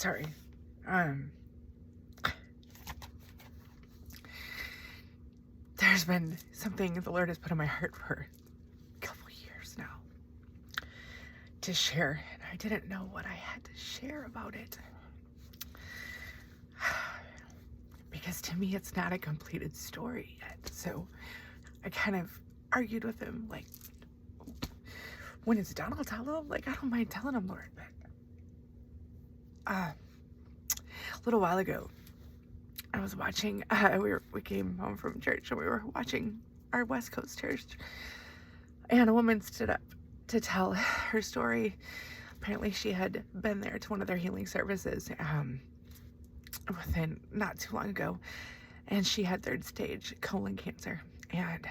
sorry. There's been something the Lord has put on my heart for a couple years now to share, and I didn't know what I had to share about it. Because to me, it's not a completed story yet. So I kind of argued with him, like, when it's done, I'll tell him. Like, I don't mind telling him, Lord, but a little while ago, I was watching, we came home from church and we were watching our West Coast church, and a woman stood up to tell her story. Apparently she had been there to one of their healing services within not too long ago, and she had 3rd stage colon cancer, and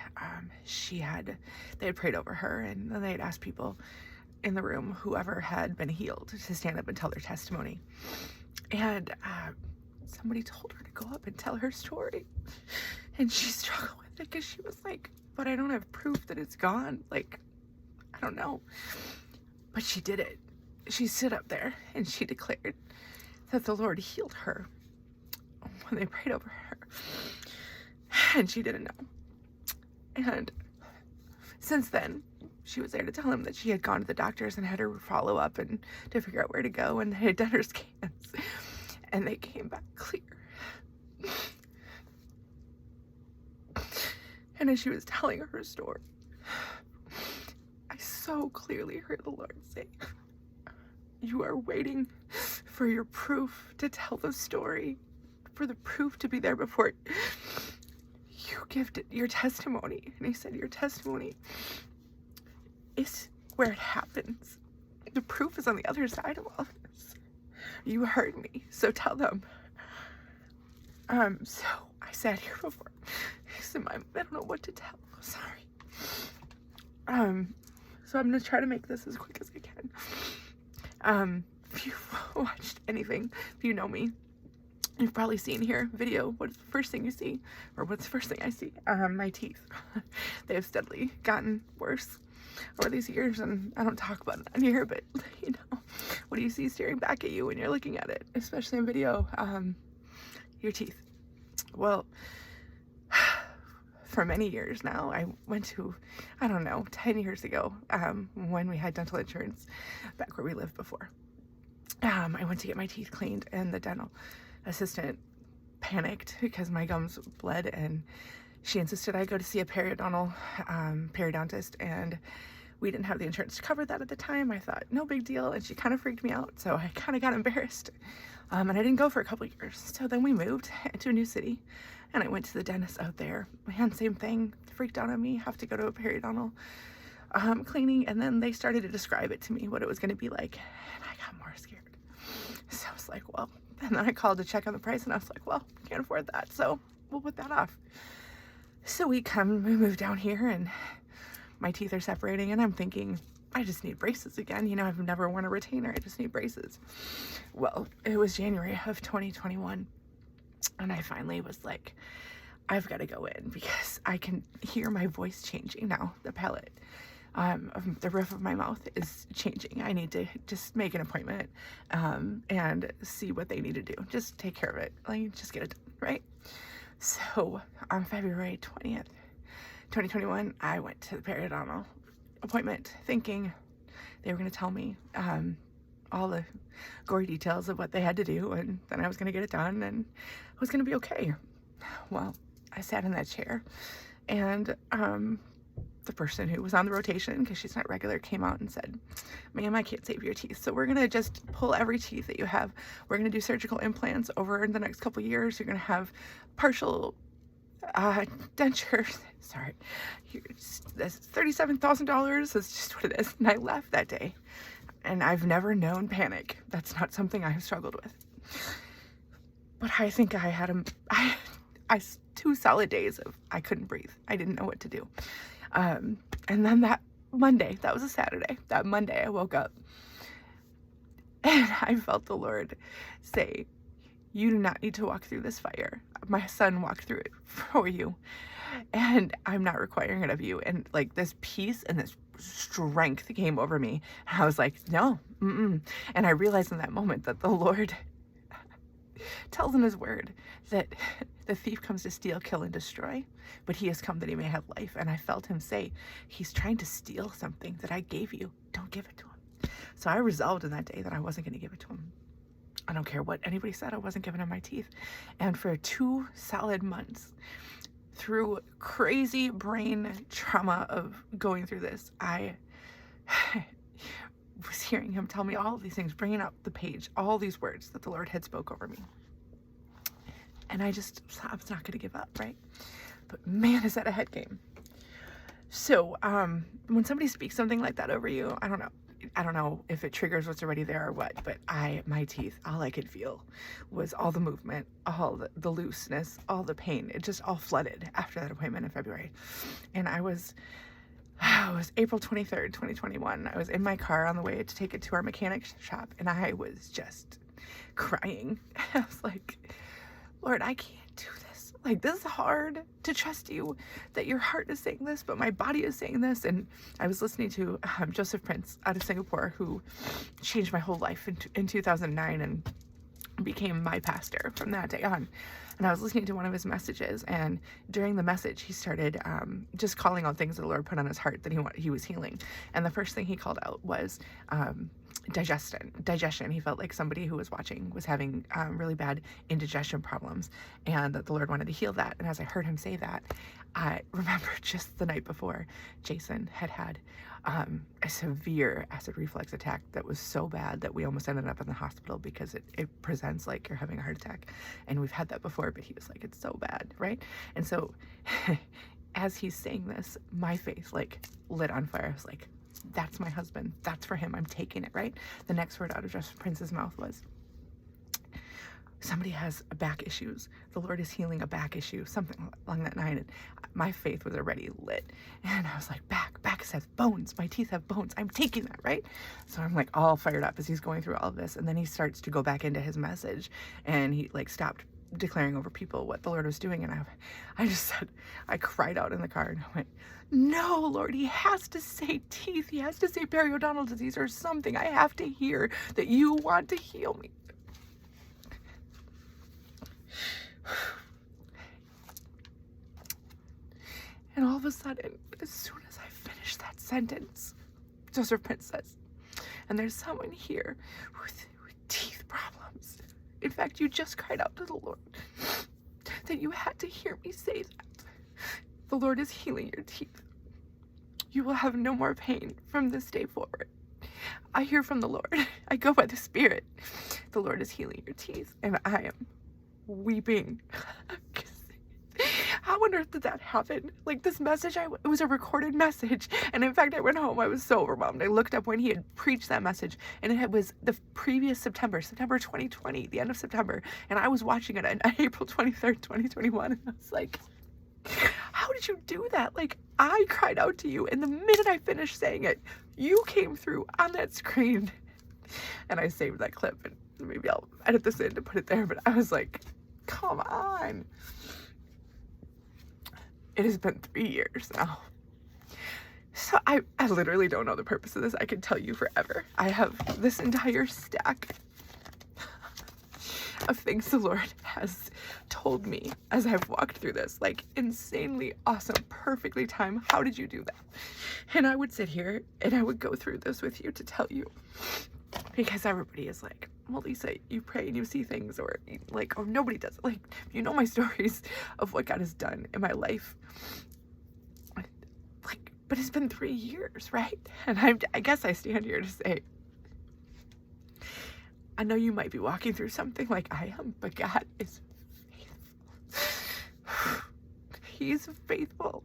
they had prayed over her, and then they had asked people in the room, whoever had been healed, to stand up and tell their testimony. And somebody told her to go up and tell her story, and she struggled with it because she was like, but I don't have proof that it's gone. Like, I don't know. But she did it. She stood up there and she declared that the Lord healed her when they prayed over her, and she didn't know. And since then, she was there to tell him that she had gone to the doctors and had her follow up and to figure out where to go, and they had done her scans and they came back clear. And as she was telling her story, I so clearly heard the Lord say, you are waiting for your proof to tell the story, for the proof to be there before you give your testimony. And he said, your testimony is where it happens. The proof is on the other side of all this. You heard me, so tell them. So I sat here before. He said, I don't know what to tell. Sorry. So I'm gonna try to make this as quick as I can. If you've watched anything, if you know me, you've probably seen here video. What's the first thing you see, or what's the first thing I see? My teeth. They have steadily gotten worse over these years, and I don't talk about it on here, but you know, what do you see staring back at you when you're looking at it, especially in video? Your teeth. Well, for many years now, I went to, I don't know, 10 years ago, when we had dental insurance back where we lived before. I went to get my teeth cleaned, and the dental assistant panicked because my gums bled, and she insisted I go to see a periodontist, and we didn't have the insurance to cover that at the time. I thought, no big deal, and she kind of freaked me out, so I kind of got embarrassed, and I didn't go for a couple years. So then we moved to a new city, and I went to the dentist out there. Man, same thing, freaked out on me, have to go to a periodontal cleaning, and then they started to describe it to me, what it was going to be like, and I got more scared. So I was like, well, and then I called to check on the price, and I was like, well, can't afford that, so we'll put that off. So we moved down here, and my teeth are separating, and I'm thinking, I just need braces again. You know, I've never worn a retainer. I just need braces. Well, it was January of 2021, and I finally was like, I've got to go in because I can hear my voice changing now. The palate, the roof of my mouth is changing. I need to just make an appointment and see what they need to do. Just take care of it. Like, just get it done, right? So on February 20th, 2021, I went to the periodontal appointment thinking they were going to tell me all the gory details of what they had to do, and then I was going to get it done and I was going to be okay. Well, I sat in that chair, and the person who was on the rotation, because she's not regular, came out and said, ma'am, I can't save your teeth, so we're going to just pull every teeth that you have. We're going to do surgical implants over the next couple years. You're going to have partial dentures. Sorry, that's $37,000. That's just what it is. And I left that day, and I've never known panic. That's not something I have struggled with. But I think I had 2 solid days of I couldn't breathe. I didn't know what to do. And then that Monday, that was a Saturday, that Monday I woke up and I felt the Lord say, you do not need to walk through this fire. My son walked through it for you, and I'm not requiring it of you. And like this peace and this strength came over me. And I was like, no, And I realized in that moment that the Lord tells in his word that the thief comes to steal, kill, and destroy, but he has come that he may have life. And I felt him say, he's trying to steal something that I gave you. Don't give it to him. So I resolved in that day that I wasn't going to give it to him. I don't care what anybody said, I wasn't giving him my teeth. And for 2 solid months, through crazy brain trauma of going through this, I was hearing him tell me all of these things, bringing up the page, all these words that the Lord had spoke over me. And I was not going to give up, right? But man, is that a head game. So when somebody speaks something like that over you, I don't know if it triggers what's already there or what, but my teeth, all I could feel was all the movement, all the looseness, all the pain. It just all flooded after that appointment in February. And it was April 23rd, 2021. I was in my car on the way to take it to our mechanic shop, and I was just crying. I was like, Lord, I can't do this. Like, this is hard to trust you that your heart is saying this, but my body is saying this. And I was listening to Joseph Prince out of Singapore, who changed my whole life in 2009 and became my pastor from that day on. And I was listening to one of his messages, and during the message, he started just calling out things that the Lord put on his heart that he was healing. And the first thing he called out was digestion. He felt like somebody who was watching was having really bad indigestion problems, and that the Lord wanted to heal that. And as I heard him say that, I remembered just the night before, Jason had a severe acid reflux attack that was so bad that we almost ended up in the hospital because it presents like you're having a heart attack. And we've had that before, but he was like, it's so bad, right? And so as he's saying this, my face like lit on fire. I was like, that's my husband. That's for him. I'm taking it, right? The next word out of Joseph Prince's mouth was, somebody has back issues. The Lord is healing a back issue, something along that line. And my faith was already lit. And I was like, back says bones. My teeth have bones. I'm taking that, right? So I'm like all fired up as he's going through all of this. And then he starts to go back into his message, and he like stopped declaring over people what the Lord was doing. And I just said, I cried out in the car and I went, no, Lord, he has to say teeth. He has to say periodontal disease or something. I have to hear that you want to heal me. And all of a sudden, as soon as I finish that sentence, Joseph Prince says, and there's someone here with teeth problems. In fact, you just cried out to the Lord that you had to hear me say that. The Lord is healing your teeth. You will have no more pain from this day forward. I hear from the Lord. I go by the Spirit. The Lord is healing your teeth, and I am weeping. How on earth did that happen? Like, this message, it was a recorded message. And in fact, I went home, I was so overwhelmed. I looked up when he had preached that message, and it was the previous September 2020, the end of September. And I was watching it on April 23rd, 2021. And I was like, how did you do that? Like, I cried out to you, and the minute I finished saying it, you came through on that screen. And I saved that clip, and maybe I'll edit this in to put it there, but I was like, come on. It has been 3 years now. So I literally don't know the purpose of this. I could tell you forever. I have this entire stack of things the Lord has told me as I've walked through this, like insanely awesome, perfectly timed. How did you do that? And I would sit here and I would go through this with you to tell you, because everybody is like, well, Lisa, you pray and you see things, or like, or nobody does it. Like, you know my stories of what God has done in my life. Like, but it's been 3 years, right? And I guess I stand here to say, I know you might be walking through something like I am, but God is faithful. He's faithful.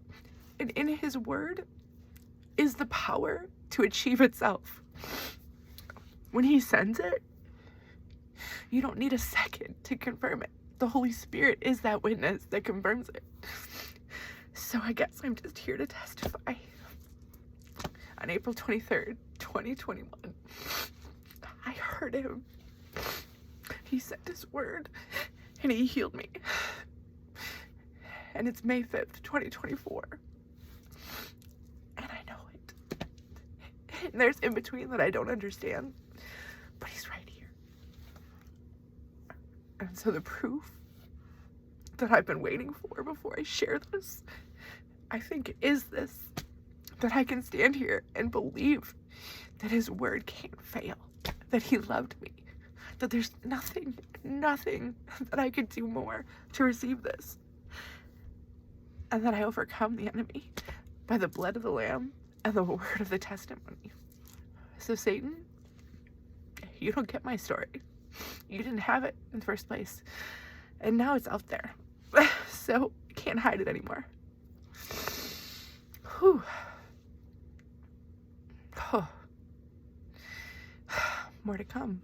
And in his word is the power to achieve itself. When he sends it, you don't need a second to confirm it. The Holy Spirit is that witness that confirms it. So I guess I'm just here to testify. On April 23rd, 2021, I heard him. He sent his word and he healed me. And it's May 5th, 2024. And I know it. And there's in between that I don't understand. But he's right here. And so the proof that I've been waiting for before I share this, I think, is this, that I can stand here and believe that his word can't fail, that he loved me, that there's nothing that I could do more to receive this, and that I overcome the enemy by the blood of the Lamb and the word of the testimony. So Satan, you don't get my story. You didn't have it in the first place, and now it's out there. So I can't hide it anymore. Whew. Oh. More to come.